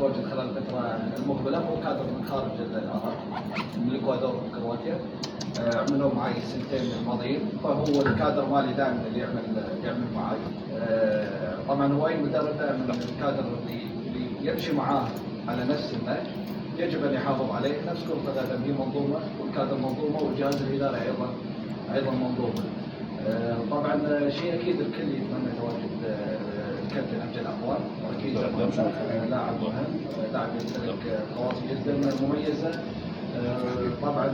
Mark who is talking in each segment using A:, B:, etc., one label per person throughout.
A: متواجد خلال الفتره المقبله، هو كادر من خارج العراق من الاكوادور وكرواتيا. عملوا معي السنتين الماضيين، فهو الكادر مالي دائما اللي يعمل معي. طبعا هو اي مدرب دائما الكادر اللي يمشي معاه على نفس النهج يجب ان يحافظ عليه. نفس كرة القدم هي منظومه، والكادر منظومه، والجهاز الاداري ايضا منظومه. طبعا شيء اكيد الكل يتمنى تواجد الكابتن امجد عطوان، واكيد لاعب مهم، لاعب يمتلك خواص جدا مميزه. طبعا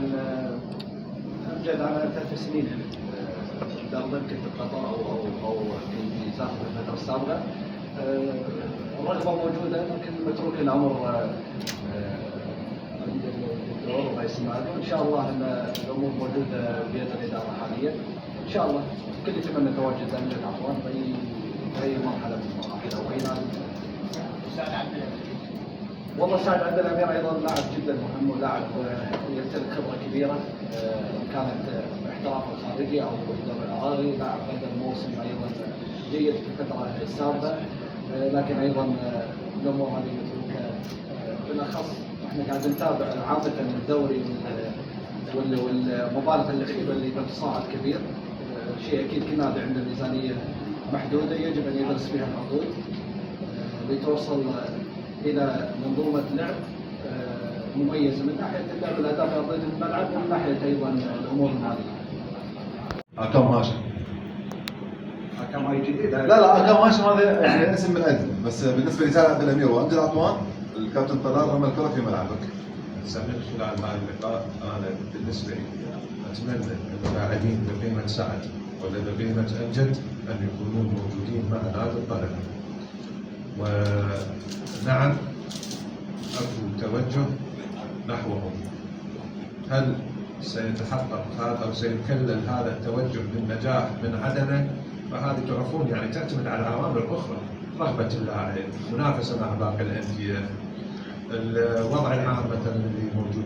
A: امجد على 3 سنين دربا كنت بقطر او في سابق الفتره السابقه. الرغبه موجوده، لكن متروك الامر عند الدكتور الله يسمع له. ان شاء الله ان الامور موجوده بيد الاداره حاليا. ان شاء الله الكل يتمنى تواجد امجد عطوان في اي مرحله من المراحل او اي نادي. والله سعد عبد الامير ايضا لاعب جدا مهم، ولاعب يمتلك خبره كبيره، كانت احتراف الخارجي او الدوري العراقي. لاعب قدم موسم ايضا جيد في الفتره السابقه، لكن ايضا الامور هذه متروكه. بالاخص احنا قاعد نتابع عامه الدوري والمبالغ اللعيبه اللي بتصاعد كبير. شيء اكيد كل نادي عنده ميزانيه محدوده يجب ان يدرس فيها العقود لتوصل الى منظومه لعب مميزه من ناحيه اللعب، الاداء في ارضيه الملعب، ومن ناحيه ايضا الامور الماليه.
B: اكرم هاشم.
A: اكرم هاي جديده؟
B: لا اكرم هاشم هذا يعني اسم من عندنا، بس بالنسبه لسعد عبد الامير وامجد عطوان، الكابتن طلال رمى الكره في ملعبك.
C: سمعت خلال هذا اللقاء انا بالنسبه لي اتمنى ان اللاعبين بقيمه سعد ولا بقيمه امجد ان يكونون موجودين مع نادي الطلبه. ونعم اكو توجه نحوهم. هل سيتحقق هذا او سيكلل هذا التوجه بالنجاح من عدمه؟ فهذه تعرفون يعني تعتمد على عوامل اخرى، رغبه اللاعب، منافسه مع باقي الانديه، الوضع العام مثلا اللي موجود